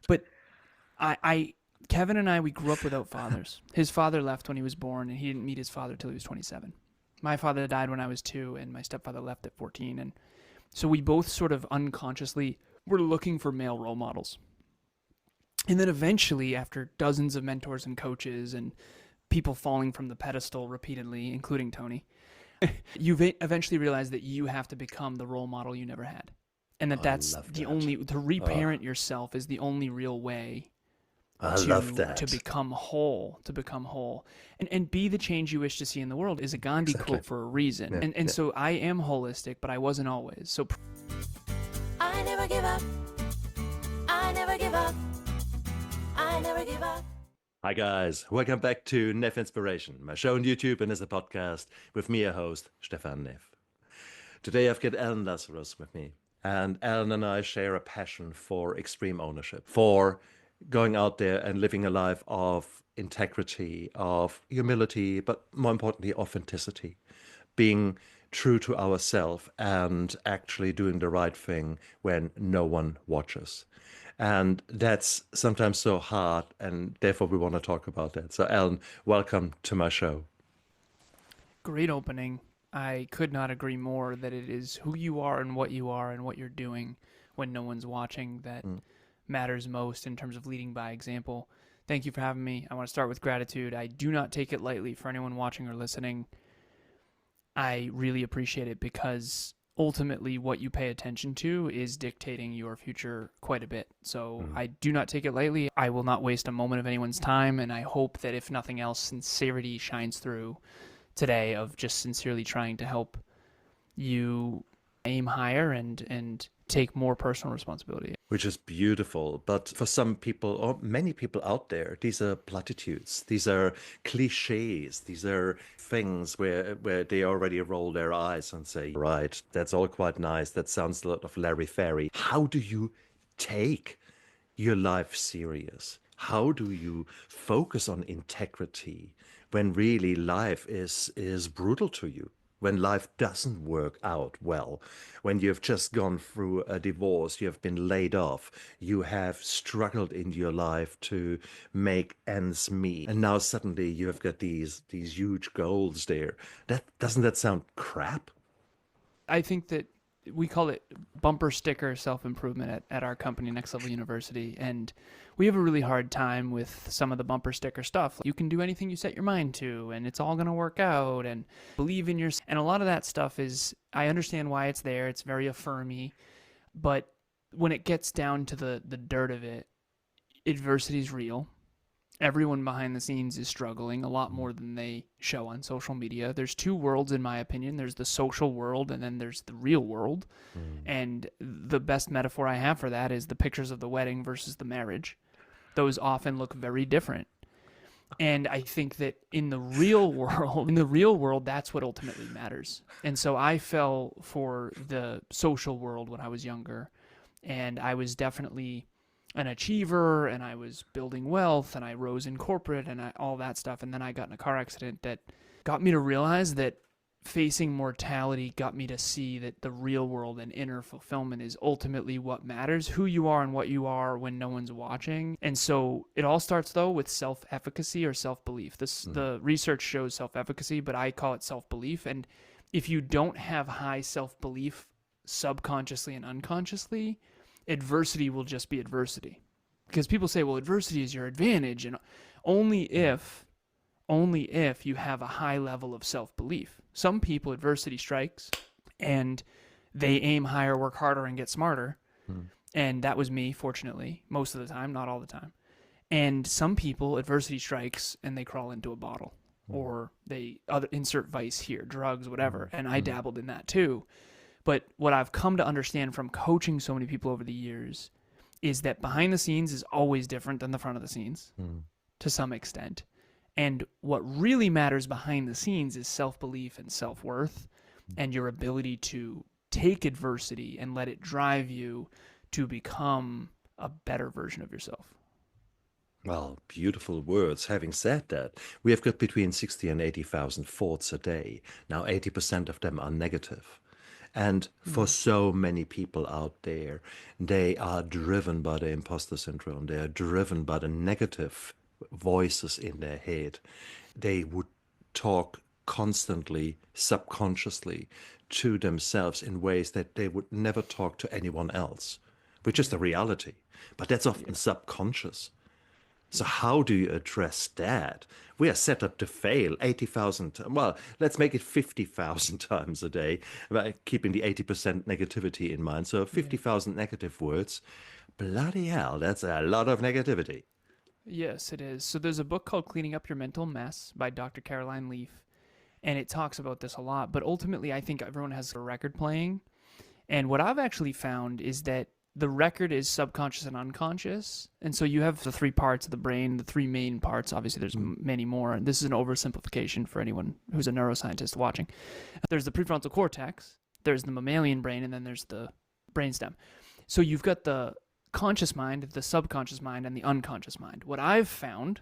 But Kevin and I, we grew up without fathers. His father left when he was born, and he didn't meet his father till he was 27. My father died when I was 2, and my stepfather left at 14. And so we both sort of unconsciously were looking for male role models. And then eventually, after dozens of mentors and coaches and people falling from the pedestal repeatedly, including Tony, you eventually realize that you have to become the role model you never had. And that's the only, to reparent yourself is the only real way to become whole, and be the change you wish to see in the world is a Gandhi quote for a reason. And so I am holistic, but I wasn't always. So I never give up. I never give up. I never give up. Hi guys, welcome back to Neff Inspiration, my show on YouTube and as a podcast with me, your host, Stefan Neff. Today I've got Alan Lazaros with me, and Alan and I share a passion for extreme ownership, for going out there and living a life of integrity, of humility, but more importantly, authenticity, being true to ourselves and actually doing the right thing when no one watches. And that's sometimes so hard, and therefore we want to talk about that. So Alan, welcome to my show. Great opening. I could not agree more that it is who you are and what you're doing when no one's watching that matters most in terms of leading by example. Thank you for having me. I want to start with gratitude. I do not take it lightly for anyone watching or listening. I really appreciate it because ultimately what you pay attention to is dictating your future quite a bit. So I do not take it lightly. I will not waste a moment of anyone's time, and I hope that if nothing else, sincerity shines through today of just sincerely trying to help you aim higher and take more personal responsibility. Which is beautiful. But for some people, or many people out there, these are platitudes. These are cliches. These are things where they already roll their eyes and say, right, that's all quite nice. That sounds a lot of Larry-fairy. How do you take your life serious? How do you focus on integrity when really life is brutal to you? When life doesn't work out well, when you've just gone through a divorce, you have been laid off, you have struggled in your life to make ends meet, and now suddenly you have got these huge goals there. Doesn't that sound crap? I think that we call it bumper sticker self-improvement at our company, Next Level University, and we have a really hard time with some of the bumper sticker stuff. You can do anything you set your mind to, and it's all going to work out, and believe in yourself. And a lot of that stuff is, I understand why it's there. It's very affirmy, but when it gets down to the dirt of it, adversity is real. Everyone behind the scenes is struggling a lot more than they show on social media. There's two worlds, in my opinion. There's the social world, and then there's the real world. And the best metaphor I have for that is the pictures of the wedding versus the marriage. Those often look very different. And I think that in the real world, that's what ultimately matters. And so I fell for the social world when I was younger, and I was definitely an achiever, and I was building wealth, and I rose in corporate, and all that stuff. And then I got in a car accident that got me to realize that facing mortality got me to see that the real world and inner fulfillment is ultimately what matters, who you are and what you are when no one's watching. And so it all starts, though, with self-efficacy or self-belief. The research shows self-efficacy, but I call it self-belief. And if you don't have high self-belief subconsciously and unconsciously, adversity will just be adversity. Because people say, well, adversity is your advantage, and only if you have a high level of self-belief. Some people, adversity strikes and they aim higher, work harder, and get smarter. And that was me, fortunately, most of the time, not all the time. And some people, adversity strikes and they crawl into a bottle or they insert vice here, drugs, whatever. And I dabbled in that too. But what I've come to understand from coaching so many people over the years is that behind the scenes is always different than the front of the scenes to some extent. And what really matters behind the scenes is self-belief and self-worth and your ability to take adversity and let it drive you to become a better version of yourself. Well, beautiful words. Having said that, we have got between 60 and 80,000 thoughts a day. Now, 80% of them are negative. And for so many people out there, they are driven by the imposter syndrome. They are driven by the negative voices in their head. They would talk constantly, subconsciously to themselves in ways that they would never talk to anyone else, which is the reality. But that's often subconscious. So how do you address that? We are set up to fail 80,000, well, let's make it 50,000 times a day, by keeping the 80% negativity in mind. So 50,000 negative words, bloody hell, that's a lot of negativity. Yes, it is. So there's a book called Cleaning Up Your Mental Mess by Dr. Caroline Leaf, and it talks about this a lot. But ultimately, I think everyone has a record playing. And what I've actually found is that the record is subconscious and unconscious. And so you have the three parts of the brain, the three main parts. Obviously, there's many more. And this is an oversimplification for anyone who's a neuroscientist watching. There's the prefrontal cortex, there's the mammalian brain, and then there's the brainstem. So you've got the conscious mind, the subconscious mind, and the unconscious mind. What I've found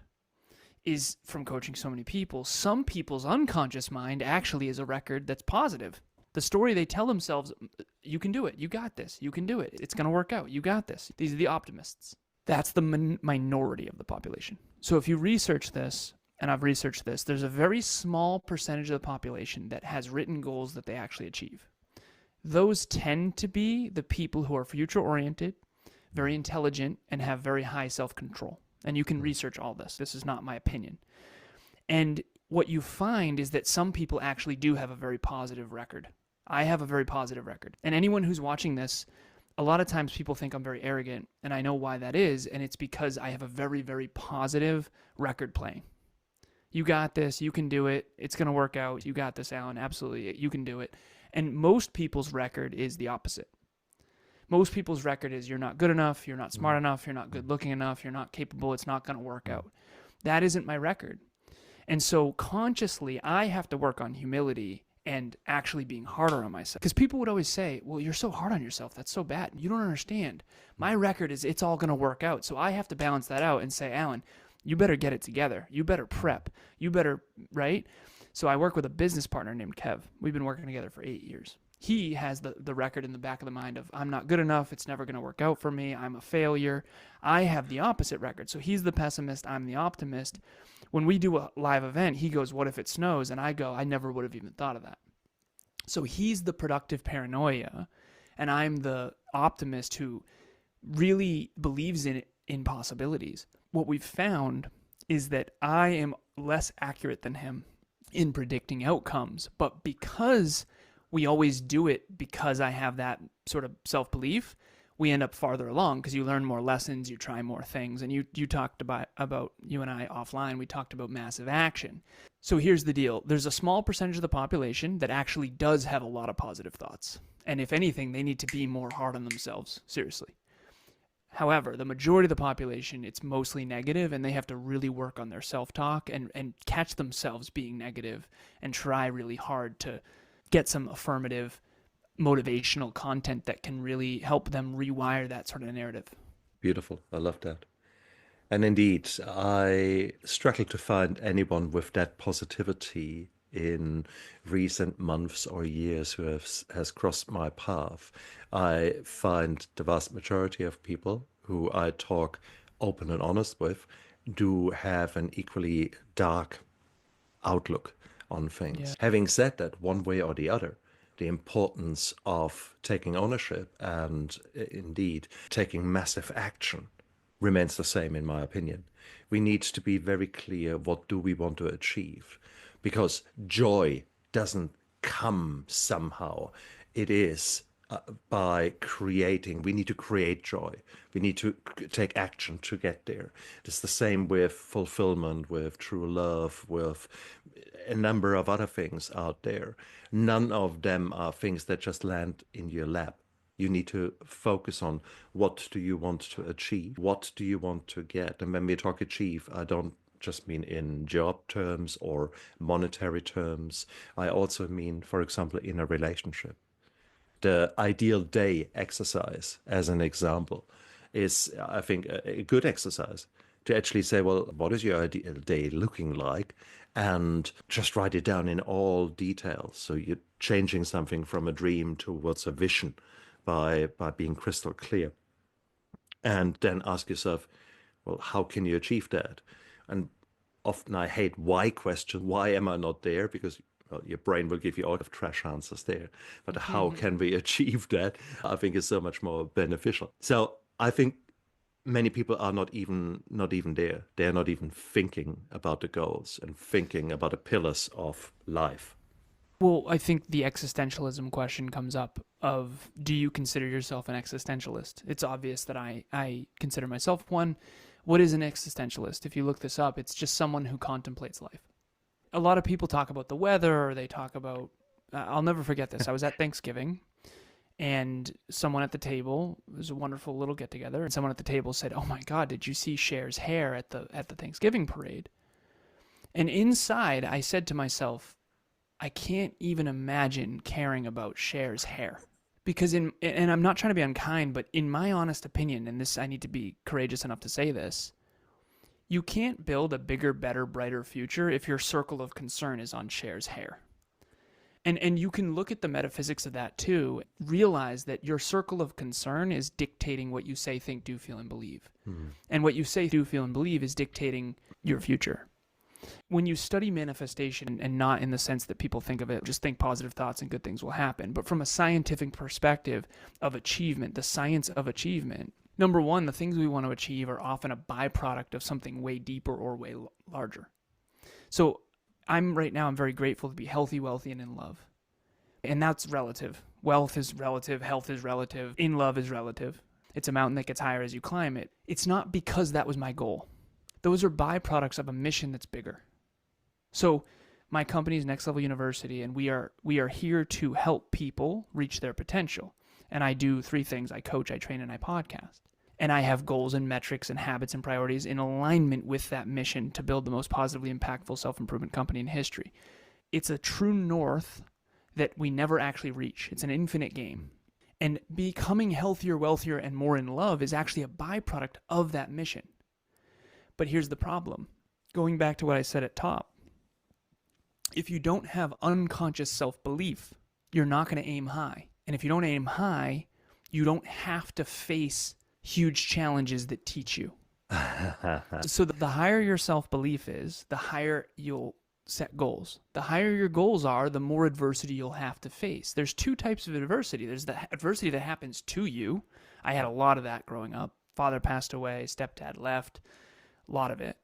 is, from coaching so many people, some people's unconscious mind actually is a record that's positive. The story they tell themselves, you can do it, you got this, you can do it, it's going to work out, you got this. These are the optimists. That's the minority of the population. So if you research this, and I've researched this, there's a very small percentage of the population that has written goals that they actually achieve. Those tend to be the people who are future-oriented, very intelligent, and have very high self-control. And you can research all this. This is not my opinion. And what you find is that some people actually do have a very positive record. I have a very positive record. And anyone who's watching this, a lot of times people think I'm very arrogant, and I know why that is, and it's because I have a very, very positive record playing. You got this, you can do it, it's going to work out, you got this, Alan, absolutely, you can do it. And most people's record is the opposite. Most people's record is you're not good enough, you're not smart enough, you're not good looking enough, you're not capable, it's not going to work out. That isn't my record. And so consciously, I have to work on humility and actually being harder on myself. Because people would always say, well, you're so hard on yourself, that's so bad. You don't understand. My record is it's all going to work out. So I have to balance that out and say, Alan, you better get it together. You better prep. You better, right? So I work with a business partner named Kev. We've been working together for 8 years. He has the record in the back of the mind of, I'm not good enough, it's never going to work out for me, I'm a failure. I have the opposite record. So he's the pessimist, I'm the optimist. When we do a live event, he goes, what if it snows? And I go, I never would have even thought of that. So he's the productive paranoia, and I'm the optimist who really believes in possibilities. What we've found is that I am less accurate than him in predicting outcomes, but because we always do it because I have that sort of self-belief, we end up farther along because you learn more lessons, you try more things. And you talked about you and I offline, we talked about massive action. So here's the deal. There's a small percentage of the population that actually does have a lot of positive thoughts. And if anything, they need to be more hard on themselves, seriously. However, the majority of the population, it's mostly negative, and they have to really work on their self-talk and catch themselves being negative and try really hard to get some affirmative, motivational content that can really help them rewire that sort of narrative. Beautiful. I love that. And indeed, I struggle to find anyone with that positivity in recent months or years who has crossed my path. I find the vast majority of people who I talk open and honest with do have an equally dark outlook on things. Yeah. Having said that, one way or the other, the importance of taking ownership and indeed taking massive action remains the same, in my opinion. We need to be very clear, what do we want to achieve? Because joy doesn't come somehow. It is by creating. We need to create joy. We need to take action to get there. It's the same with fulfillment, with true love, with a number of other things out there. None of them are things that just land in your lap. You need to focus on, what do you want to achieve? What do you want to get? And when we talk achieve, I don't just mean in job terms or monetary terms. I also mean, for example, in a relationship. The ideal day exercise, as an example, is, I think, a good exercise. to actually say, well, what is your ideal day looking like? And just write it down in all details. So you're changing something from a dream towards a vision by being crystal clear. And then ask yourself, well, how can you achieve that? And often I hate why question. Why am I not there? Because well, your brain will give you all of trash answers there. But how can we achieve that? I think is so much more beneficial. So I think many people are not even there. They're not even thinking about the goals and thinking about the pillars of life. Well, I think the existentialism question comes up of, do you consider yourself an existentialist? It's obvious that I consider myself one. What is an existentialist? If you look this up, it's just someone who contemplates life. A lot of people talk about the weather, or they talk about, I'll never forget this. I was at Thanksgiving, and someone at the table, it was a wonderful little get together, and someone at the table said, "Oh my God, did you see Cher's hair at the Thanksgiving parade?" And inside, I said to myself, I can't even imagine caring about Cher's hair. Because and I'm not trying to be unkind, but in my honest opinion, and this, I need to be courageous enough to say this, you can't build a bigger, better, brighter future if your circle of concern is on Cher's hair. And you can look at the metaphysics of that too, realize that your circle of concern is dictating what you say, think, do, feel, and believe. And what you say, do, feel, and believe is dictating your future. When you study manifestation, and not in the sense that people think of it, just think positive thoughts and good things will happen, but from a scientific perspective of achievement, the science of achievement, number one, the things we want to achieve are often a byproduct of something way deeper or way larger. So I'm very grateful to be healthy, wealthy, and in love. And that's relative. Wealth is relative, health is relative, in love is relative. It's a mountain that gets higher as you climb it. It's not because that was my goal. Those are byproducts of a mission that's bigger. So my company is Next Level University, and we are here to help people reach their potential. And I do three things. I coach, I train, and I podcast. And I have goals and metrics and habits and priorities in alignment with that mission to build the most positively impactful self-improvement company in history. It's a true north that we never actually reach. It's an infinite game. And becoming healthier, wealthier, and more in love is actually a byproduct of that mission. But here's the problem. Going back to what I said at top, if you don't have unconscious self-belief, you're not going to aim high. And if you don't aim high, you don't have to face huge challenges that teach you. So the higher your self-belief is, the higher you'll set goals. The higher your goals are, the more adversity you'll have to face. There's two types of adversity. There's the adversity that happens to you. I had a lot of that growing up. Father passed away, stepdad left, a lot of it.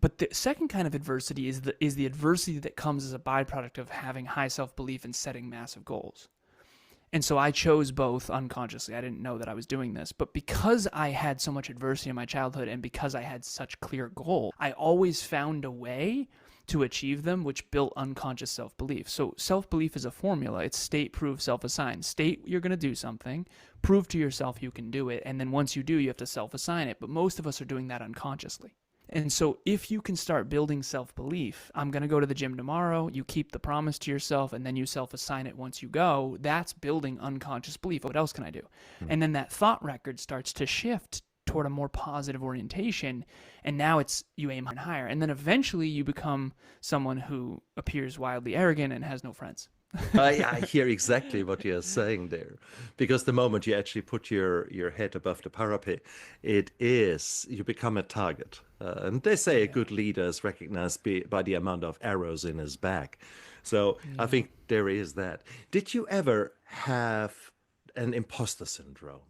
But the second kind of adversity is the adversity that comes as a byproduct of having high self-belief and setting massive goals. And so I chose both unconsciously. I didn't know that I was doing this. But because I had so much adversity in my childhood and because I had such clear goals, I always found a way to achieve them, which built unconscious self-belief. So self-belief is a formula. It's state, prove, self-assign. State you're going to do something, prove to yourself you can do it, and then once you do, you have to self-assign it. But most of us are doing that unconsciously. And so if you can start building self-belief, I'm going to go to the gym tomorrow, you keep the promise to yourself, and then you self-assign it once you go, that's building unconscious belief. What else can I do? And then that thought record starts to shift toward a more positive orientation, and now it's you aim higher. And then eventually you become someone who appears wildly arrogant and has no friends. I hear exactly what you're saying there, because the moment you actually put your head above the parapet, you become a target. And they say a good leader is recognized by the amount of arrows in his back. So I think there is that. Did you ever have an imposter syndrome?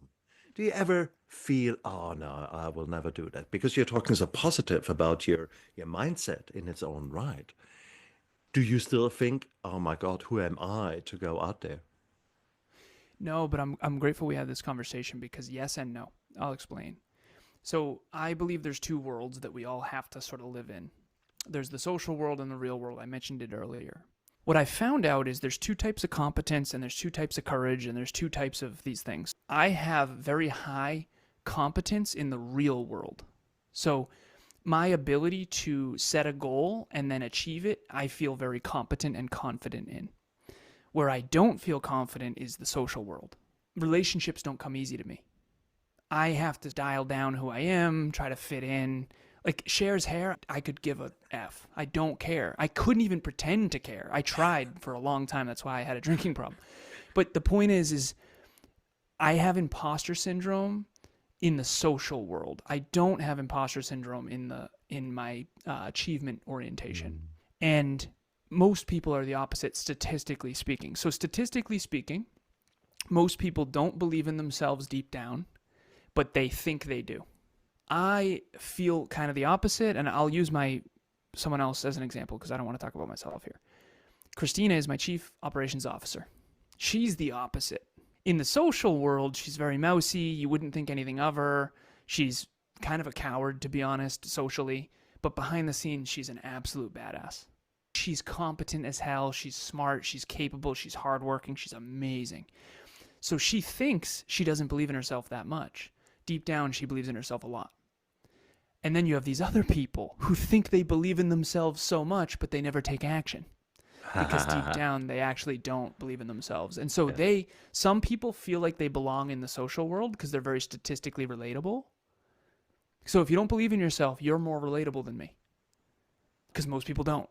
Do you ever feel, oh no, I will never do that? Because you're talking so positive about your mindset in its own right. Do you still think, oh my God, who am I to go out there? No, but I'm grateful we had this conversation, because yes and no. I'll explain. So I believe there's two worlds that we all have to sort of live in. There's the social world and the real world. I mentioned it earlier. What I found out is there's two types of competence, and there's two types of courage, and there's two types of these things. I have very high competence in the real world. So my ability to set a goal and then achieve it, I feel very competent and confident in. Where I don't feel confident is the social world. Relationships don't come easy to me. I have to dial down who I am, try to fit in. Like Cher's hair, I could give a F. I don't care. I couldn't even pretend to care. I tried for a long time. That's why I had a drinking problem. But the point is I have imposter syndrome in the social world. I don't have imposter syndrome in my achievement orientation. And most people are the opposite, statistically speaking. So statistically speaking, most people don't believe in themselves deep down, but they think they do. I feel kind of the opposite, and I'll use someone else as an example because I don't want to talk about myself here. Christina is my chief operations officer. She's the opposite. In the social world, she's very mousy. You wouldn't think anything of her. She's kind of a coward, to be honest, socially. But behind the scenes, she's an absolute badass. She's competent as hell. She's smart. She's capable. She's hardworking. She's amazing. So she thinks she doesn't believe in herself that much. Deep down, she believes in herself a lot. And then you have these other people who think they believe in themselves so much, but they never take action. Because deep down, they actually don't believe in themselves. And so some people feel like they belong in the social world because they're very statistically relatable. So if you don't believe in yourself, you're more relatable than me. Because most people don't.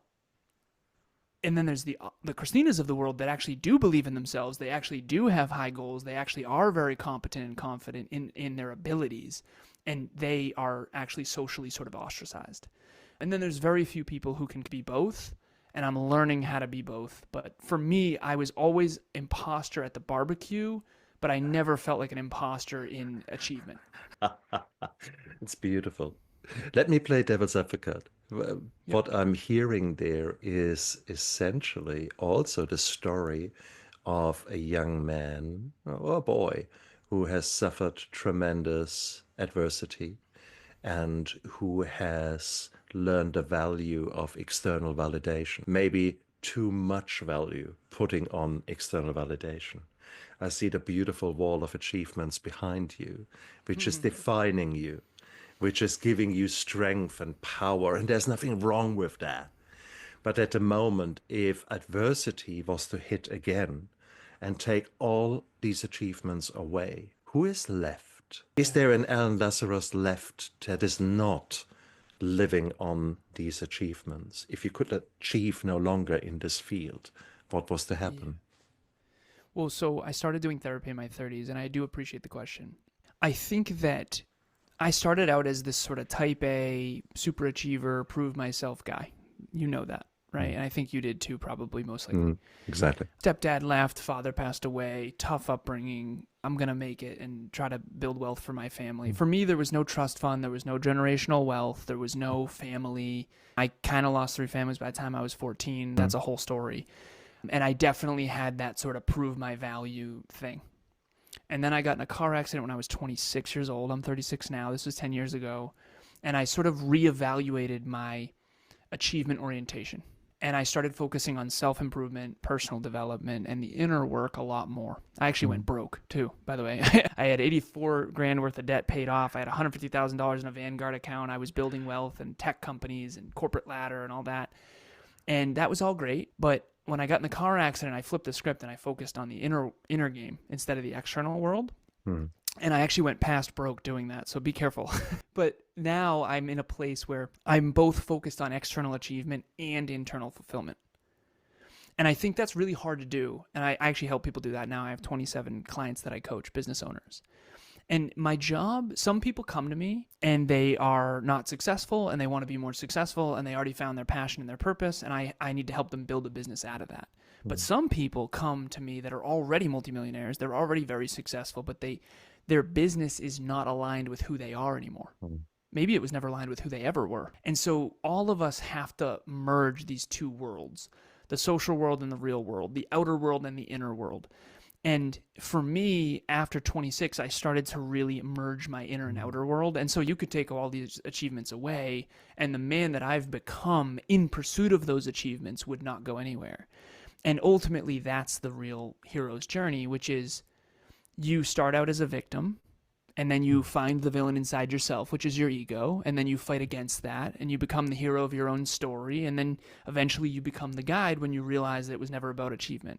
And then there's the Christinas of the world that actually do believe in themselves. They actually do have high goals. They actually are very competent and confident in their abilities. And they are actually socially sort of ostracized. And then there's very few people who can be both. And I'm learning how to be both. But for me, I was always imposter at the barbecue, but I never felt like an imposter in achievement. It's beautiful. Let me play devil's advocate. What I'm hearing there is essentially also the story of a young man or a boy who has suffered tremendous adversity and who has learned the value of external validation, maybe too much value putting on external validation. I see the beautiful wall of achievements behind you, which is defining you, which is giving you strength and power, and there's nothing wrong with that. But at the moment, if adversity was to hit again and take all these achievements away, who is left? Is there an Alan Lazaros left that is not living on these achievements? If you could achieve no longer in this field, what was to happen? Well, so I started doing therapy in my 30s, and I do appreciate the question. I think that I started out as this sort of type A, super achiever, prove myself guy. You know that, right? And I think you did too, probably, most likely. Exactly. Stepdad left, father passed away, tough upbringing. I'm going to make it and try to build wealth for my family. For me, there was no trust fund. There was no generational wealth. There was no family. I kind of lost 3 families by the time I was 14. That's a whole story. And I definitely had that sort of prove my value thing. And then I got in a car accident when I was 26 years old. I'm 36 now. This was 10 years ago. And I sort of reevaluated my achievement orientation. And I started focusing on self-improvement, personal development, and the inner work a lot more. I actually went broke too, by the way. I had 84 grand worth of debt paid off. I had $150,000 in a Vanguard account. I was building wealth and tech companies and corporate ladder and all that. And that was all great. But when I got in the car accident, I flipped the script and I focused on the inner game instead of the external world. And I actually went past broke doing that, so be careful. But now I'm in a place where I'm both focused on external achievement and internal fulfillment. And I think that's really hard to do. And I actually help people do that now. I have 27 clients that I coach, business owners. And my job, some people come to me and they are not successful and they want to be more successful and they already found their passion and their purpose, and I need to help them build a business out of that. But some people come to me that are already multimillionaires. They're already very successful, but their business is not aligned with who they are anymore. Maybe it was never aligned with who they ever were. And so all of us have to merge these two worlds, the social world and the real world, the outer world and the inner world. And for me, after 26, I started to really merge my inner and outer world. And so you could take all these achievements away, and the man that I've become in pursuit of those achievements would not go anywhere. And ultimately, that's the real hero's journey, which is you start out as a victim, and then you find the villain inside yourself, which is your ego, and then you fight against that, and you become the hero of your own story, and then eventually you become the guide when you realize that it was never about achievement.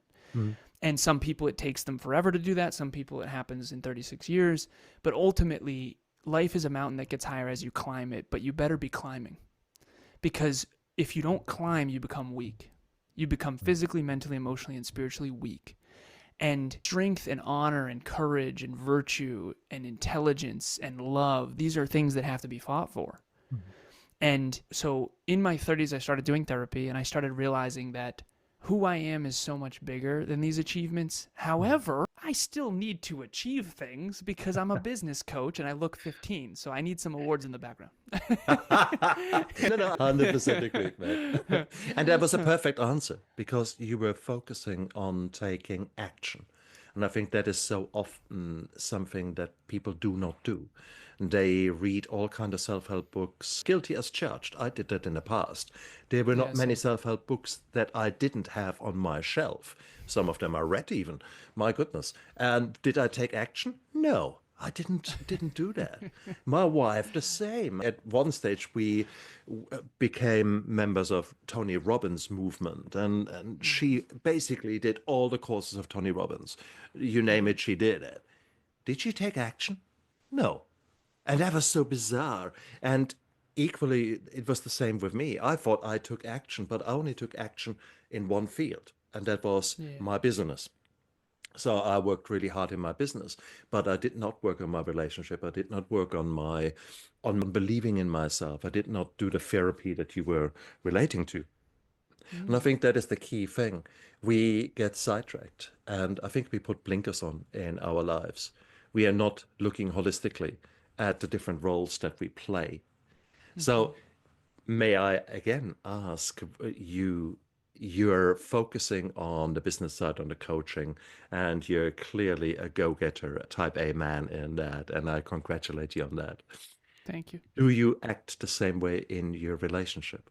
And some people, it takes them forever to do that. Some people, it happens in 36 years. But ultimately, life is a mountain that gets higher as you climb it, but you better be climbing. Because if you don't climb, you become weak. You become physically, mentally, emotionally, and spiritually weak. And strength and honor and courage and virtue and intelligence and love, these are things that have to be fought for. Mm-hmm. And so in my 30s, I started doing therapy, and I started realizing that who I am is so much bigger than these achievements. However, I still need to achieve things because I'm a business coach and I look 15. So I need some awards in the background. No, 100% agreed, mate. And that was a perfect answer because you were focusing on taking action. And I think that is so often something that people do not do. They read all kinds of self-help books, guilty as charged. I did that in the past. There were not many self-help books that I didn't have on my shelf. Some of them I read even. My goodness. And did I take action? No, I didn't do that. My wife, the same. At one stage, we became members of Tony Robbins movement, and she basically did all the courses of Tony Robbins. You name it, she did it. Did she take action? No. And that was so bizarre. And equally, it was the same with me. I thought I took action, but I only took action in one field, and that was my business. So I worked really hard in my business, but I did not work on my relationship. I did not work on believing in myself. I did not do the therapy that you were relating to. Mm. And I think that is the key thing. We get sidetracked, and I think we put blinkers on in our lives. We are not looking holistically at the different roles that we play. Mm-hmm. So may I again ask you, you're focusing on the business side, on the coaching, and you're clearly a go-getter, a type A man in that, and I congratulate you on that. Thank you. Do you act the same way in your relationship?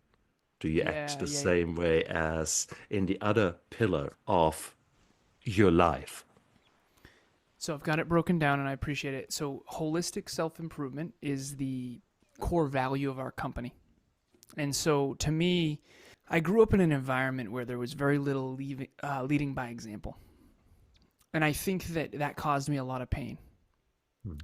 Do you act the same way as in the other pillar of your life? So I've got it broken down, and I appreciate it. So holistic self-improvement is the core value of our company. And so to me, I grew up in an environment where there was very little leading by example. And I think that caused me a lot of pain.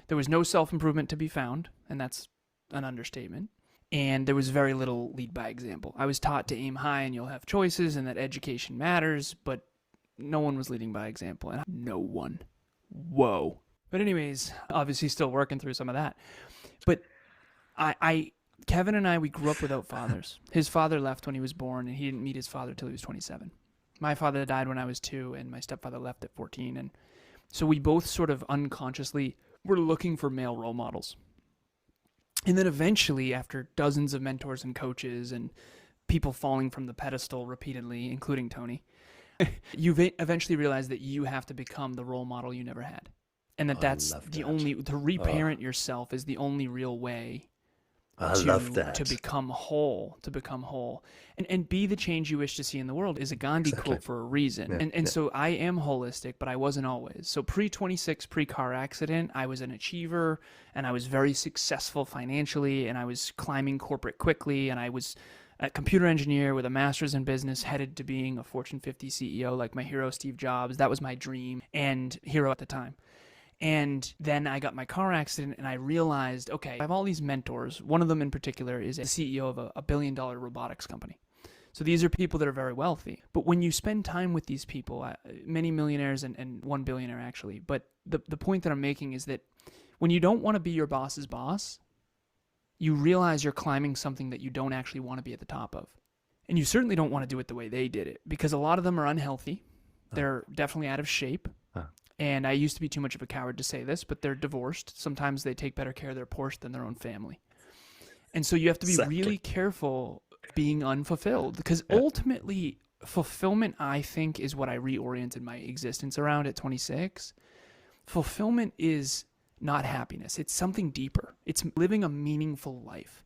There was no self-improvement to be found, and that's an understatement. And there was very little lead by example. I was taught to aim high and you'll have choices and that education matters, but no one was leading by example. And no one. Whoa. But anyways, obviously still working through some of that. But Kevin and I, we grew up without fathers. His father left when he was born, and he didn't meet his father till he was 27. My father died when I was 2, and my stepfather left at 14. And so we both sort of unconsciously were looking for male role models. And then eventually, after dozens of mentors and coaches and people falling from the pedestal repeatedly, including Tony, you eventually realize that you have to become the role model you never had. And that's the only, to reparent yourself is the only real way to become whole, and be the change you wish to see in the world is a Gandhi quote for a reason. And so I am holistic, but I wasn't always. So pre-26, pre-car accident, I was an achiever, and I was very successful financially, and I was climbing corporate quickly, and I was a computer engineer with a master's in business, headed to being a Fortune 50 CEO like my hero, Steve Jobs. That was my dream and hero at the time. And then I got my car accident, and I realized, okay, I have all these mentors. One of them in particular is a CEO of a billion-dollar robotics company. So these are people that are very wealthy. But when you spend time with these people, many millionaires and one billionaire actually, but the point that I'm making is that when you don't want to be your boss's boss, you realize you're climbing something that you don't actually want to be at the top of. And you certainly don't want to do it the way they did it, because a lot of them are unhealthy. They're definitely out of shape. And I used to be too much of a coward to say this, but they're divorced. Sometimes they take better care of their Porsche than their own family. And so you have to be really careful being unfulfilled, because ultimately fulfillment, I think, is what I reoriented my existence around at 26. Fulfillment is not happiness. It's something deeper. It's living a meaningful life.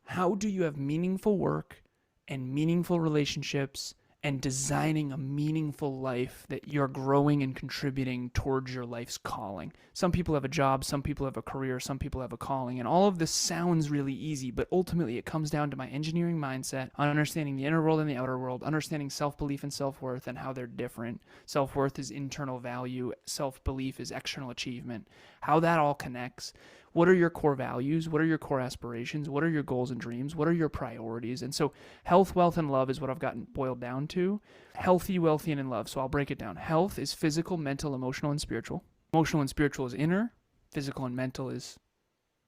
How do you have meaningful work and meaningful relationships and designing a meaningful life that you're growing and contributing towards your life's calling. Some people have a job, some people have a career, some people have a calling, and all of this sounds really easy, but ultimately it comes down to my engineering mindset on understanding the inner world and the outer world, understanding self-belief and self-worth and how they're different. Self-worth is internal value, self-belief is external achievement. How that all connects. What are your core values? What are your core aspirations? What are your goals and dreams? What are your priorities? And so health, wealth, and love is what I've gotten boiled down to. Healthy, wealthy, and in love. So I'll break it down. Health is physical, mental, emotional, and spiritual. Emotional and spiritual is inner. Physical and mental is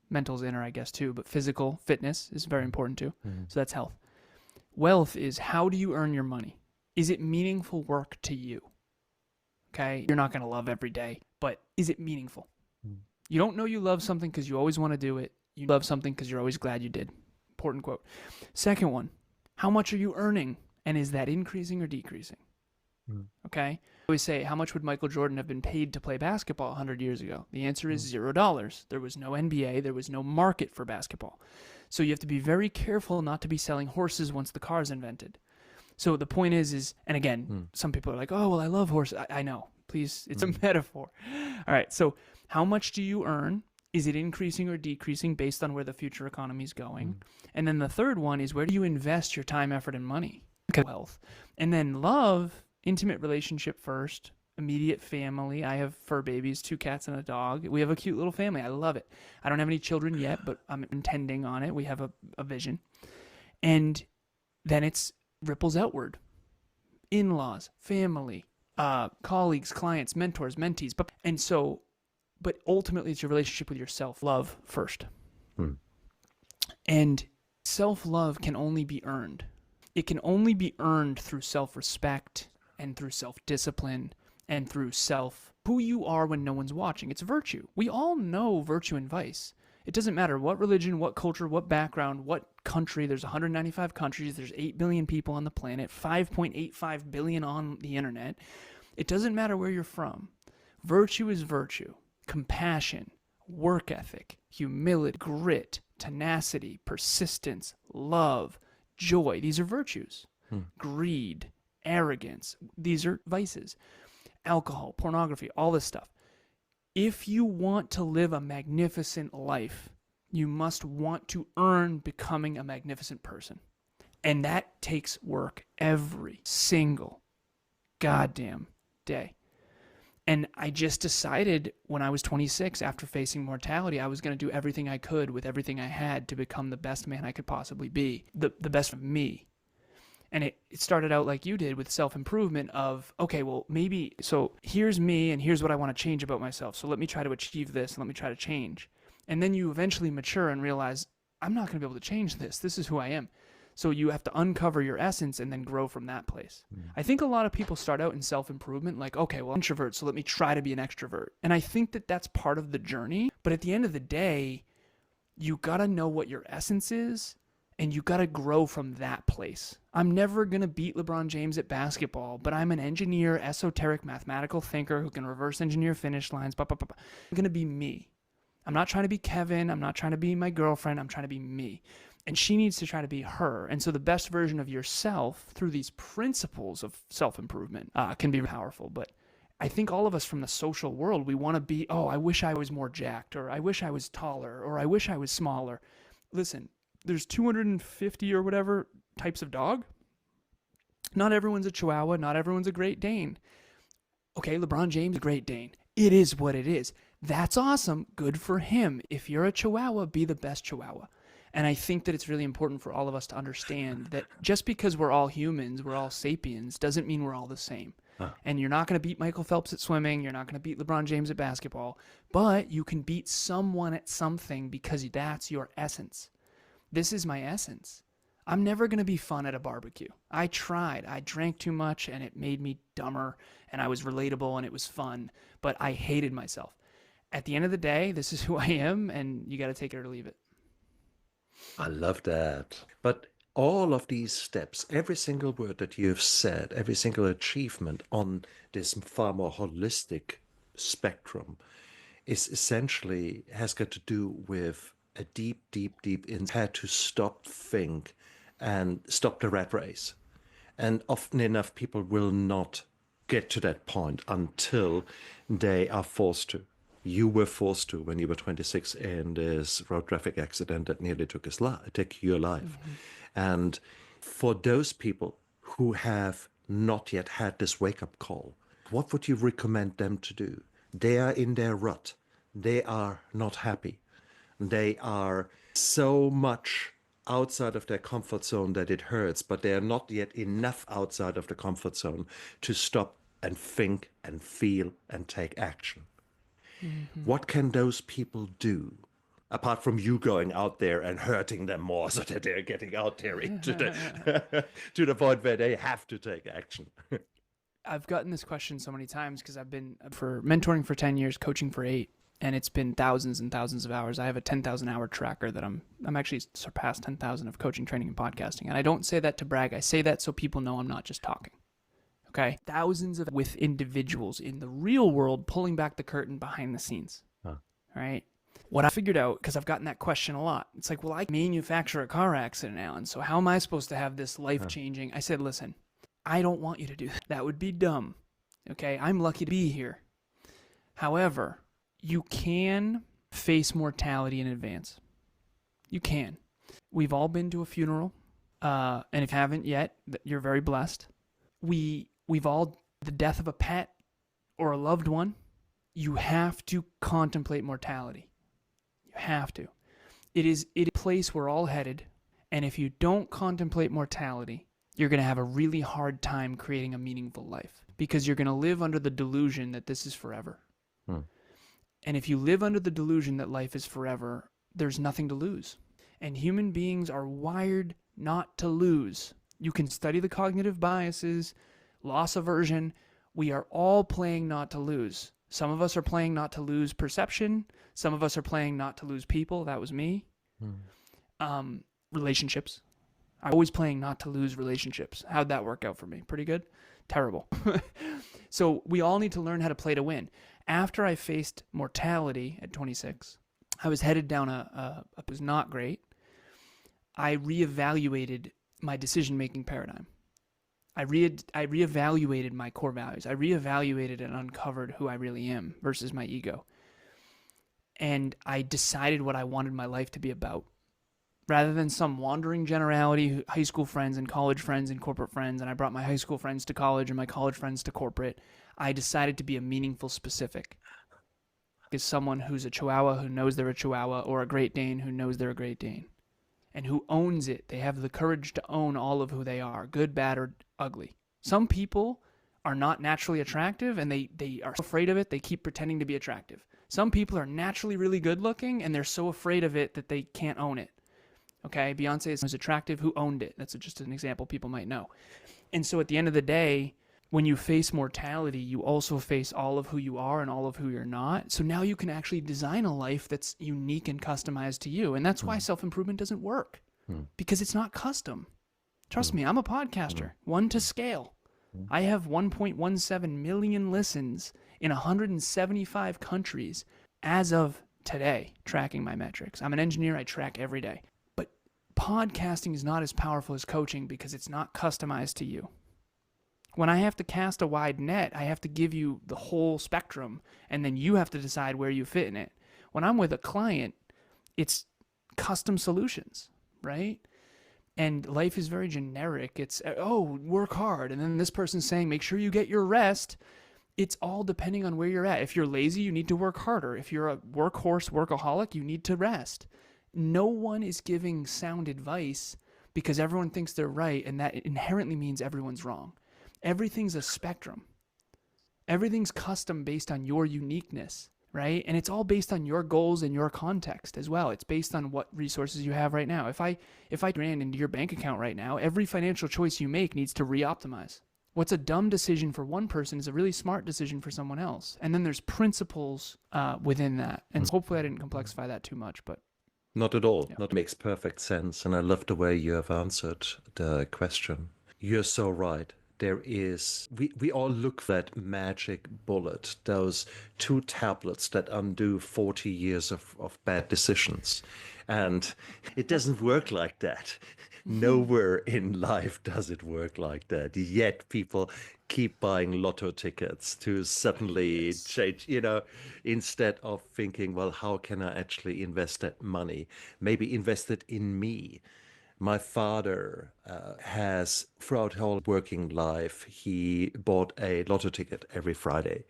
inner, I guess, too. But physical fitness is very important too. So that's health. Wealth is how do you earn your money? Is it meaningful work to you? Okay? You're not going to love every day, but is it meaningful? You don't know you love something because you always want to do it. You love something because you're always glad you did. Important quote. Second one, how much are you earning? And is that increasing or decreasing? Okay? I always say, how much would Michael Jordan have been paid to play basketball 100 years ago? The answer is $0. There was no NBA. There was no market for basketball. So you have to be very careful not to be selling horses once the car's invented. So the point is, and again, some people are like, oh, well, I love horses. I know. Please, it's a metaphor. All right, so how much do you earn? Is it increasing or decreasing based on where the future economy is going? And then the third one is where do you invest your time, effort, and money? Wealth. And then love, intimate relationship first, immediate family. I have fur babies, 2 cats and a dog. We have a cute little family. I love it. I don't have any children yet, but I'm intending on it. We have a vision. And then it's ripples outward. In-laws, family, colleagues, clients, mentors, mentees. But ultimately it's your relationship with yourself. Love first. And self-love can only be earned. It can only be earned through self-respect and through self-discipline and through who you are when no one's watching. It's virtue. We all know virtue and vice. It doesn't matter what religion, what culture, what background, what country. There's 195 countries. There's 8 billion people on the planet, 5.85 billion on the internet. It doesn't matter where you're from. Virtue is virtue. Compassion, work ethic, humility, grit, tenacity, persistence, love, joy. These are virtues. Greed, arrogance. These are vices. Alcohol, pornography, all this stuff. If you want to live a magnificent life, you must want to earn becoming a magnificent person. And that takes work every single goddamn day. And I just decided when I was 26, after facing mortality, I was going to do everything I could with everything I had to become the best man I could possibly be, the best of me. And it started out like you did with self-improvement of, okay, well, maybe, so here's me and here's what I want to change about myself. So let me try to achieve this and let me try to change. And then you eventually mature and realize, I'm not going to be able to change this. This is who I am. So you have to uncover your essence and then grow from that place. I think a lot of people start out in self-improvement like, okay, well, I'm an introvert, so let me try to be an extrovert. And I think that that's part of the journey. But at the end of the day, you got to know what your essence is and you got to grow from that place. I'm never going to beat LeBron James at basketball, but I'm an engineer, esoteric, mathematical thinker who can reverse engineer finish lines. I'm going to be me. I'm not trying to be Kevin. I'm not trying to be my girlfriend. I'm trying to be me. And she needs to try to be her. And so the best version of yourself through these principles of self-improvement can be powerful. But I think all of us from the social world, we want to be, oh, I wish I was more jacked, or I wish I was taller, or I wish I was smaller. Listen, there's 250 or whatever types of dog. Not everyone's a Chihuahua. Not everyone's a Great Dane. Okay, LeBron James, a Great Dane. It is what it is. That's awesome. Good for him. If you're a Chihuahua, be the best Chihuahua. And I think that it's really important for all of us to understand that just because we're all humans, we're all sapiens, doesn't mean we're all the same. And you're not going to beat Michael Phelps at swimming. You're not going to beat LeBron James at basketball. But you can beat someone at something because that's your essence. This is my essence. I'm never going to be fun at a barbecue. I tried. I drank too much and it made me dumber and I was relatable and it was fun, but I hated myself. At the end of the day, this is who I am and you got to take it or leave it. I love that. But all of these steps, every single word that you've said, every single achievement on this far more holistic spectrum is essentially has got to do with a deep insight to stop, think, and stop the rat race And often enough, people will not get to that point until they are forced to. You were forced to when you were 26 in this road traffic accident that nearly took your life. And for those people who have not yet had this wake-up call, what would you recommend them to do? They are in their rut. They are not happy. They are so much outside of their comfort zone that it hurts, but they are not yet enough outside of the comfort zone to stop and think and feel and take action. What can those people do? Apart from you going out there and hurting them more so that they're getting out there into to the point where they have to take action. I've gotten this question so many times because I've been for mentoring for 10 years, coaching for 8, and it's been thousands and thousands of hours. I have a 10,000 hour tracker that I'm actually surpassed 10,000 of coaching, training, and podcasting. And I don't say that to brag. I say that so people know I'm not just talking. Okay? Thousands of with individuals in the real world pulling back the curtain behind the scenes. Right? What I figured out, because I've gotten that question a lot, it's like, well, I manufacture a car accident, Alan, so how am I supposed to have this life-changing? I said, listen, I don't want you to do that. That would be dumb. Okay? I'm lucky to be here. However, you can face mortality in advance. You can. We've all been to a funeral, and if you haven't yet, you're very blessed. We've all, the death of a pet or a loved one, you have to contemplate mortality. You have to. It is a place we're all headed, and if you don't contemplate mortality, you're going to have a really hard time creating a meaningful life because you're going to live under the delusion that this is forever. And if you live under the delusion that life is forever, there's nothing to lose. And human beings are wired not to lose. You can study the cognitive biases, loss aversion. We are all playing not to lose. Some of us are playing not to lose perception. Some of us are playing not to lose people. That was me. Relationships. I'm always playing not to lose relationships. How'd that work out for me? Pretty good? Terrible. So we all need to learn how to play to win. After I faced mortality at 26, I was headed down it was not great. I reevaluated my decision-making paradigm. I reevaluated my core values. I reevaluated and uncovered who I really am versus my ego. And I decided what I wanted my life to be about. Rather than some wandering generality, high school friends and college friends and corporate friends, and I brought my high school friends to college and my college friends to corporate, I decided to be a meaningful specific. Is someone who's a Chihuahua who knows they're a Chihuahua, or a Great Dane who knows they're a Great Dane, and who owns it. They have the courage to own all of who they are, good, bad, or ugly. Some people are not naturally attractive, and they are afraid of it. They keep pretending to be attractive. Some people are naturally really good looking, and they're so afraid of it that they can't own it. Okay, Beyonce was attractive. Who owned it? That's just an example people might know. And so at the end of the day, when you face mortality, you also face all of who you are and all of who you're not. So now you can actually design a life that's unique and customized to you. And that's why self-improvement doesn't work, because it's not custom. Trust me, I'm a podcaster, one to scale. I have 1.17 million listens in 175 countries as of today, tracking my metrics. I'm an engineer. I track every day. But podcasting is not as powerful as coaching because it's not customized to you. When I have to cast a wide net, I have to give you the whole spectrum, and then you have to decide where you fit in it. When I'm with a client, it's custom solutions, right? And life is very generic. It's, oh, work hard. And then this person's saying, make sure you get your rest. It's all depending on where you're at. If you're lazy, you need to work harder. If you're a workhorse, workaholic, you need to rest. No one is giving sound advice because everyone thinks they're right, and that inherently means everyone's wrong. Everything's a spectrum. Everything's custom based on your uniqueness, right? And it's all based on your goals and your context as well. It's based on what resources you have right now. If I ran into your bank account right now, every financial choice you make needs to re-optimize. What's a dumb decision for one person is a really smart decision for someone else. And then there's principles within that. And hopefully I didn't complexify that too much, but not at all. Yeah. That makes perfect sense. And I love the way you have answered the question. You're so right. There is, we all look for that magic bullet, those 2 tablets that undo 40 years of bad decisions. And it doesn't work like that. Nowhere in life does it work like that. Yet people keep buying lotto tickets to suddenly Yes. change, instead of thinking, well, how can I actually invest that money? Maybe invest it in me. My father has, throughout his whole working life, he bought a lotto ticket every Friday.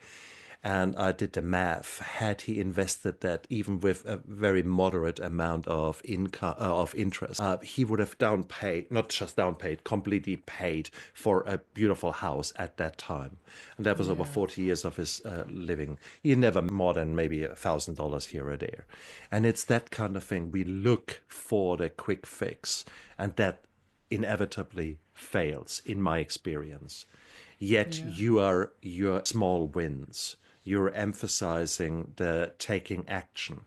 And I did the math. Had he invested that even with a very moderate amount of income of interest, he would have down paid, not just down paid, completely paid for a beautiful house at that time. And that was over Yeah. 40 years of his living. He never more than maybe $1,000 here or there. And it's that kind of thing. We look for the quick fix, and that inevitably fails, in my experience. Yet Yeah. you are your small wins. You're emphasizing the taking action.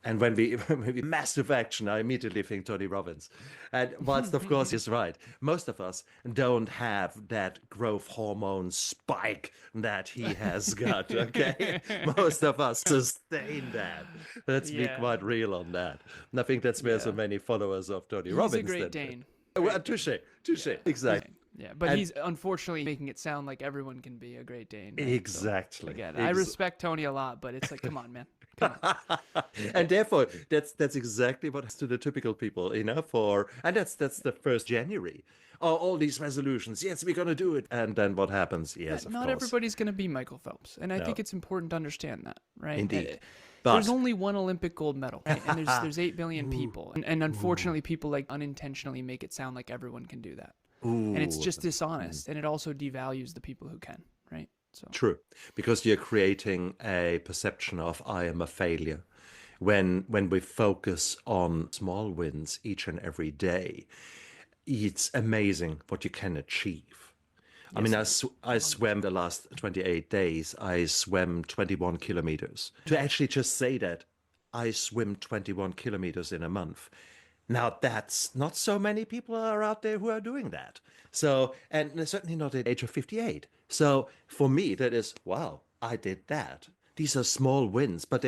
And when we massive action, I immediately think Tony Robbins. And whilst of course he's right, most of us don't have that growth hormone spike that he has got. Okay, most of us sustain that. Let's be Yeah. quite real on that. And I think that's where so Yeah. many followers of Tony He's a Robbins Great that. Dane. Well, touche, touche, exactly. Yeah, but And he's unfortunately making it sound like everyone can be a Great Dane. Right? exactly. Again, I respect Tony a lot, but it's like, come on, man, come on. And therefore, that's exactly what happens to the typical people, and that's the first January. Oh, all these resolutions. Yes, we're gonna do it. And then what happens? Yes, of Not course. everybody's going to be Michael Phelps, and I No, think it's important to understand that, right? indeed. There's But only one Olympic gold medal, right? And there's 8 billion people, and unfortunately, people like unintentionally make it sound like everyone can do that, and it's ooh, just dishonest, and it also devalues the people who can, right? So true, because you're creating a perception of I am a failure. When we focus on small wins each and every day, it's amazing what you can achieve. I mean, I swam the last 28 days. I swam 21 kilometers. To actually just say that I swim 21 kilometers in a month. Now, that's not so many people are out there who are doing that. So, and certainly not at the age of 58. So, for me, that is, wow, I did that. These are small wins, but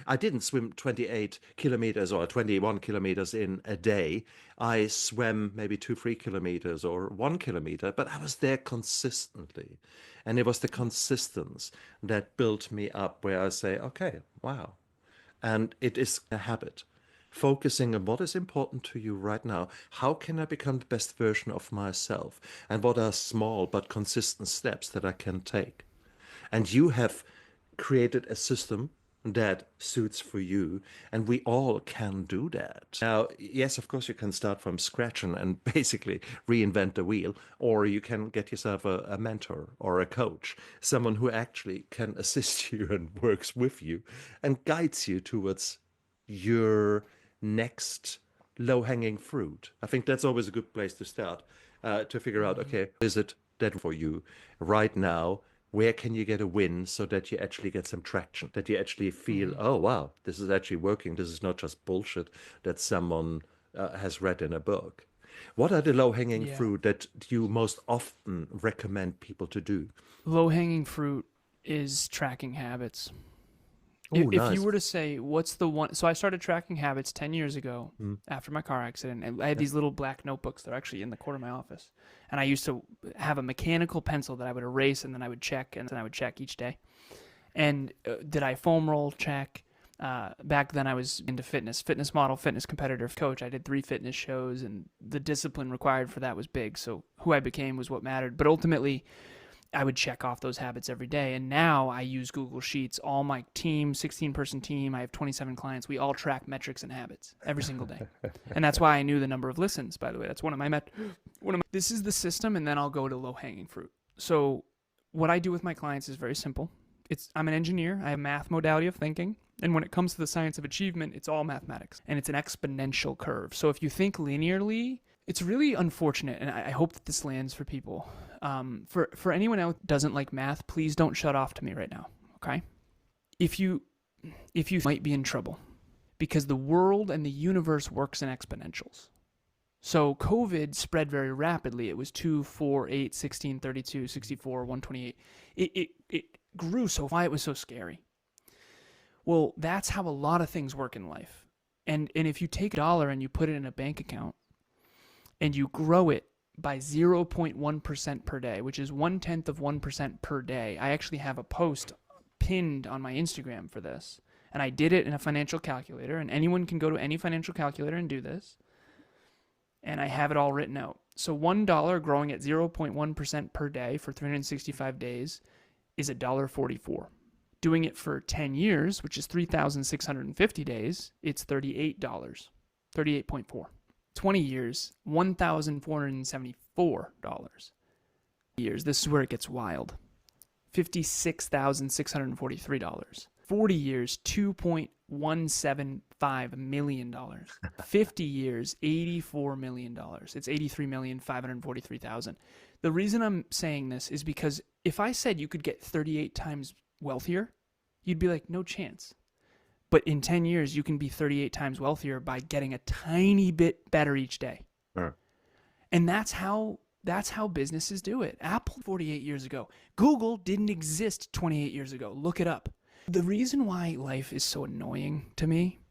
I didn't swim 28 kilometers or 21 kilometers in a day. I swam maybe 2, 3 kilometers or 1 kilometer, but I was there consistently. And it was the consistency that built me up where I say, okay, wow. And it is a habit. Focusing on what is important to you right now. How can I become the best version of myself? And what are small but consistent steps that I can take? And you have created a system that suits for you, and we all can do that. Now, yes, of course, you can start from scratch and basically reinvent the wheel, or you can get yourself a mentor or a coach, someone who actually can assist you and works with you and guides you towards your next low-hanging fruit. I think that's always a good place to start, to figure out, okay, is it that for you right now? Where can you get a win so that you actually get some traction, that you actually feel, oh, wow, this is actually working. This is not just bullshit that someone has read in a book. What are the low-hanging yeah, fruit that you most often recommend people to do? low hanging fruit is tracking habits. Oh, If nice. you were to say, what's the one? So I started tracking habits 10 years ago Mm. after my car accident. And I had these little black notebooks. They're actually in the corner of my office. And I used to have a mechanical pencil that I would erase and then I would check and then I would check each day. And did I foam roll? Check. Back then I was into fitness model, fitness competitor, coach. I did 3 fitness shows and the discipline required for that was big. So who I became was what mattered. But ultimately, I would check off those habits every day. And now I use Google Sheets. All my team, 16-person team, I have 27 clients. We all track metrics and habits every single day. And that's why I knew the number of listens, by the way. That's one of my this is the system, and then I'll go to low-hanging fruit. So what I do with my clients is very simple. I'm an engineer. I have a math modality of thinking. And when it comes to the science of achievement, it's all mathematics. And it's an exponential curve. So if you think linearly, it's really unfortunate, and I hope that this lands for people. For anyone else who doesn't like math, please don't shut off to me right now, okay? If you might be in trouble, because the world and the universe works in exponentials. So COVID spread very rapidly. It was 2, 4, 8, 16, 32, 64, 128. It grew so why it was so scary. Well, that's how a lot of things work in life. And if you take $1 and you put it in a bank account, and you grow it by 0.1% per day, which is 0.1% per day. I actually have a post pinned on my Instagram for this. And I did it in a financial calculator, and anyone can go to any financial calculator and do this. And I have it all written out. So $1 growing at 0.1% per day for 365 days is $1.44. Doing it for 10 years, which is 3,650 days, it's $38, 38.4. 20 years, $1,474. Years, this is where it gets wild. $56,643. 40 years, $2.175 million. 50 years, $84 million. It's $83,543,000. The reason I'm saying this is because if I said you could get 38 times wealthier, you'd be like, no chance. But in 10 years, you can be 38 times wealthier by getting a tiny bit better each day. Sure. And that's how businesses do it. Apple 48 years ago. Google didn't exist 28 years ago. Look it up. The reason why life is so annoying to me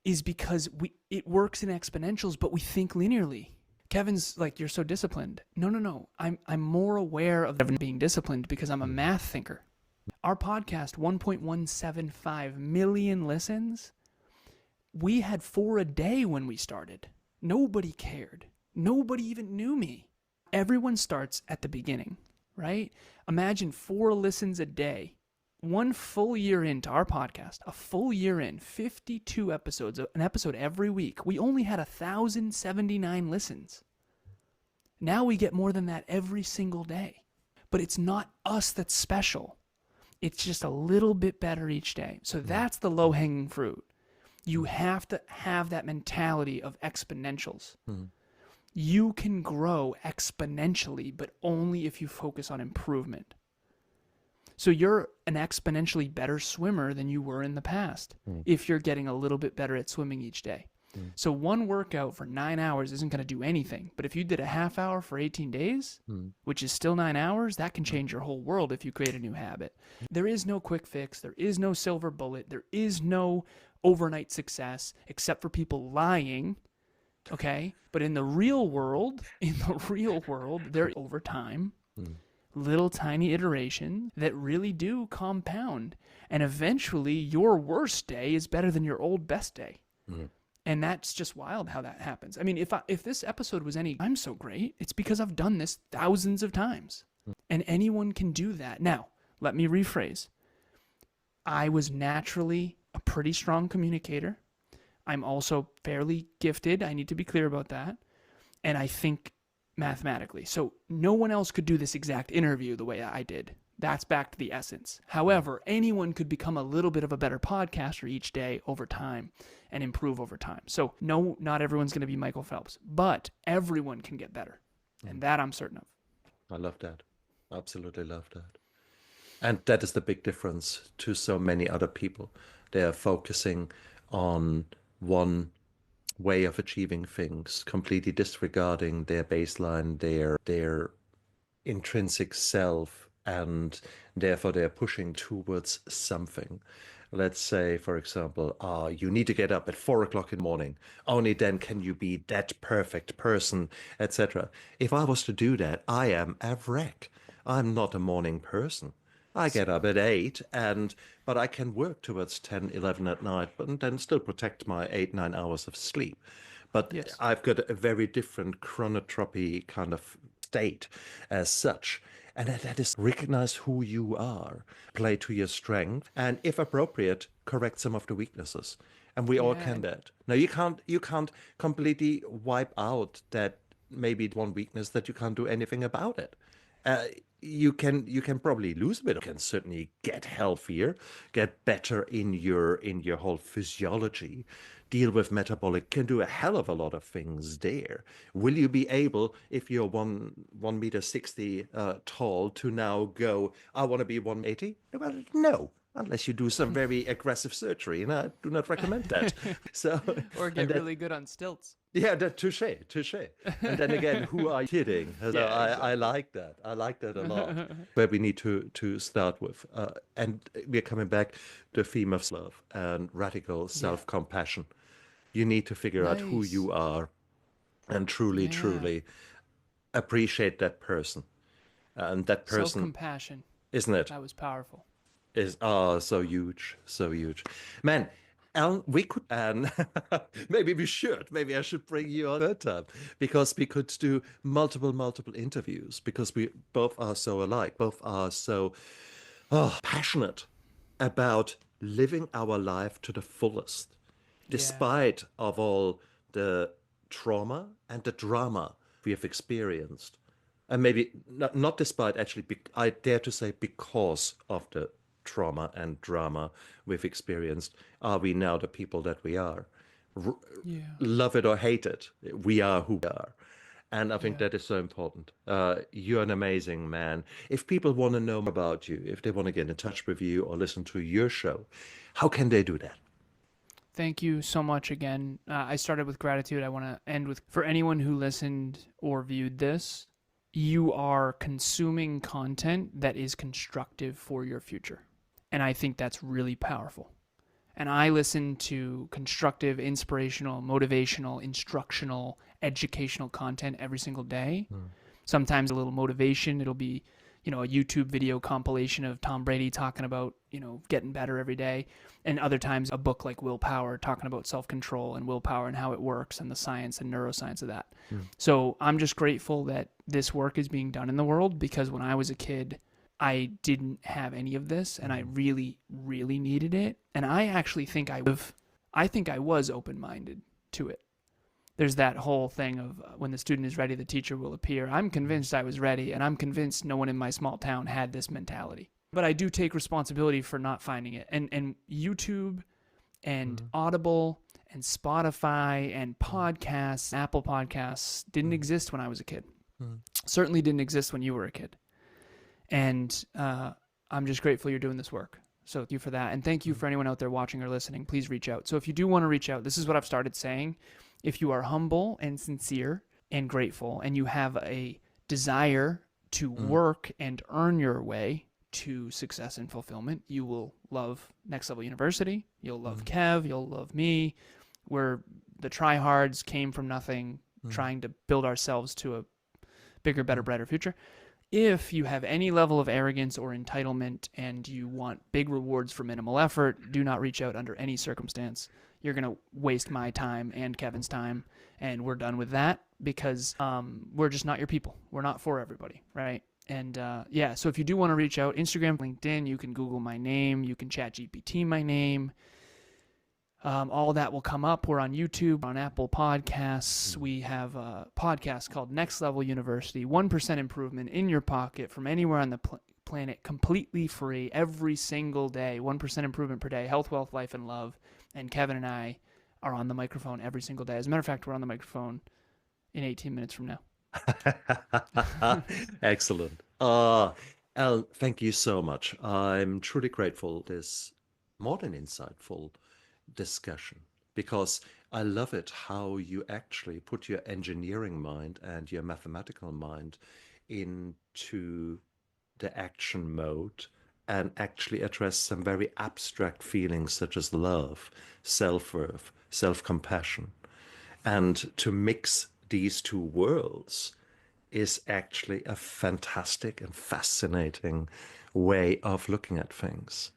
is because it works in exponentials, but we think linearly. Kevin's like, you're so disciplined. No. I'm more aware of being disciplined because I'm a math thinker. Our podcast, 1.175 million listens. We had 4 a day when we started. Nobody cared. Nobody even knew me. Everyone starts at the beginning, right? Imagine 4 listens a day. 1 full year into our podcast, a full year in, 52 episodes, an episode every week. We only had 1,079 listens. Now we get more than that every single day. But it's not us that's special. It's just a little bit better each day. So that's the low-hanging fruit. You have to have that mentality of exponentials. You can grow exponentially, but only if you focus on improvement. So you're an exponentially better swimmer than you were in the past if you're getting a little bit better at swimming each day. So one workout for 9 hours isn't going to do anything. But if you did a half hour for 18 days, which is still 9 hours, that can change your whole world if you create a new habit. There is no quick fix. There is no silver bullet. There is no overnight success except for people lying. Okay? But in the real world, there over time, little tiny iterations that really do compound. And eventually your worst day is better than your old best day. And that's just wild how that happens. I mean, if this episode was I'm so great, it's because I've done this thousands of times. And anyone can do that. Now, let me rephrase. I was naturally a pretty strong communicator. I'm also fairly gifted. I need to be clear about that. And I think mathematically. So no one else could do this exact interview the way I did. That's back to the essence. However, anyone could become a little bit of a better podcaster each day over time and improve over time. So no, not everyone's going to be Michael Phelps, but everyone can get better. And that I'm certain of. I love that. Absolutely love that. And that is the big difference to so many other people. They are focusing on one way of achieving things, completely disregarding their baseline, their intrinsic self, and therefore they're pushing towards something. Let's say, for example, you need to get up at 4 o'clock in the morning. Only then can you be that perfect person, etc. If I was to do that, I am a wreck. I'm not a morning person. I get up at 8, but I can work towards 10, 11 at night, but then still protect my 8, 9 hours of sleep. But yes, I've got a very different chronotropy kind of state as such. And that is recognize who you are, play to your strength, and if appropriate, correct some of the weaknesses. And we all can that. Now you can't completely wipe out that maybe one weakness that you can't do anything about it. You can probably lose a bit. You can certainly get healthier, get better in your whole physiology, deal with metabolic, can do a hell of a lot of things there. Will you be able, if you're 1.60 meters tall, to now go, I want to be 180? Well, no. Unless you do some very aggressive surgery, and I do not recommend that. So, or get really good on stilts. Yeah, touche. And then again, who are you kidding? So I like that. I like that a lot. Where we need to start with. And we're coming back to the theme of love and radical self-compassion. You need to figure out who you are and truly, Yeah. truly appreciate that person. And that person, Self-compassion. isn't it? That was powerful. Is so huge, so huge, man. Alan, we could, and maybe we should. Maybe I should bring you on third time because we could do multiple interviews because we both are so alike, both are so passionate about living our life to the fullest, Yeah. despite of all the trauma and the drama we have experienced, and maybe not despite, actually, I dare to say, because of the trauma and drama we've experienced, are we now the people that we are. R- Yeah. Love it or hate it, we are who we are. And I think Yeah. that is so important. You're an amazing man. If people want to know more about you, if they want to get in touch with you or listen to your show, how can they do that? Thank you so much again. I started with gratitude. I want to end with, for anyone who listened or viewed this, you are consuming content that is constructive for your future. And I think that's really powerful. And I listen to constructive, inspirational, motivational, instructional, educational content every single day. Sometimes a little motivation. It'll be, a YouTube video compilation of Tom Brady talking about, getting better every day. And other times a book like Willpower talking about self-control and willpower and how it works and the science and neuroscience of that. So I'm just grateful that this work is being done in the world, because when I was a kid, I didn't have any of this, and I really, really needed it. And I actually think I was open-minded to it. There's that whole thing of when the student is ready, the teacher will appear. I'm convinced I was ready, and I'm convinced no one in my small town had this mentality. But I do take responsibility for not finding it. And YouTube and Audible and Spotify and podcasts, Apple Podcasts didn't exist when I was a kid. Certainly didn't exist when you were a kid. And I'm just grateful you're doing this work. So thank you for that. And thank you for anyone out there watching or listening. Please reach out. So if you do want to reach out, this is what I've started saying. If you are humble and sincere and grateful, and you have a desire to work and earn your way to success and fulfillment, you will love Next Level University. You'll love Kev. You'll love me. We're the tryhards, came from nothing, trying to build ourselves to a bigger, better, brighter future. If you have any level of arrogance or entitlement and you want big rewards for minimal effort, do not reach out under any circumstance. You're going to waste my time and Kevin's time, and we're done with that, because we're just not your people. We're not for everybody, right? And so if you do want to reach out, Instagram, LinkedIn, you can Google my name, you can chat GPT my name. All that will come up. We're on YouTube, on Apple Podcasts. We have a podcast called Next Level University, 1% improvement in your pocket from anywhere on the planet, completely free, every single day, 1% improvement per day, health, wealth, life, and love. And Kevin and I are on the microphone every single day. As a matter of fact, we're on the microphone in 18 minutes from now. Excellent. Al, thank you so much. I'm truly grateful this more than insightful discussion, because I love it how you actually put your engineering mind and your mathematical mind into the action mode and actually address some very abstract feelings such as love, self-worth, self-compassion. And to mix these two worlds is actually a fantastic and fascinating way of looking at things.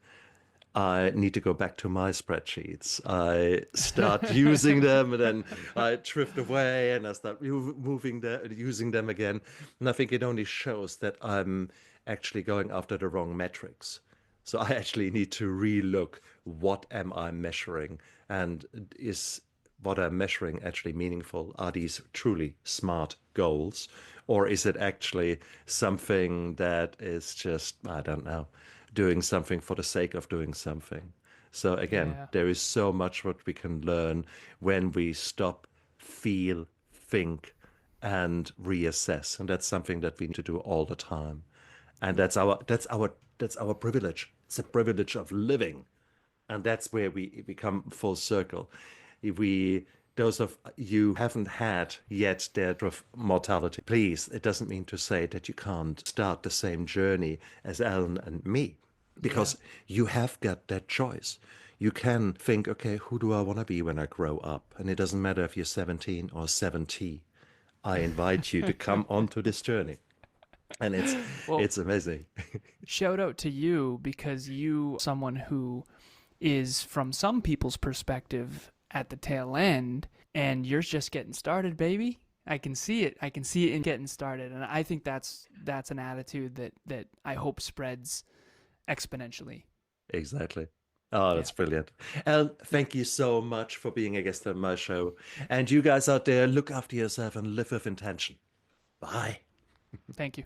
I need to go back to my spreadsheets. I start using them, and then I drift away, and I start using them again. And I think it only shows that I'm actually going after the wrong metrics. So I actually need to relook, what am I measuring, and is what I'm measuring actually meaningful? Are these truly smart goals, or is it actually something that is just, I don't know, doing something for the sake of doing something? So again, Yeah. there is so much what we can learn when we stop, feel, think, and reassess, and that's something that we need to do all the time. And that's our privilege. It's a privilege of living, and that's where we become full circle. If we, those of you haven't had yet that of mortality, please, it doesn't mean to say that you can't start the same journey as Alan and me, because you have got that choice. You can think, okay, who do I want to be when I grow up? And it doesn't matter if you're 17 or 70. I invite you to come onto this journey. And Well, it's amazing. shout out to you, because you someone who is, from some people's perspective, at the tail end, and you're just getting started, baby. I can see it. I can see it in getting started, and I think that's an attitude that I hope spreads exponentially. Exactly. Oh, that's brilliant. And thank you so much for being a guest on my show. And you guys out there, look after yourself and live with intention. Bye. Thank you.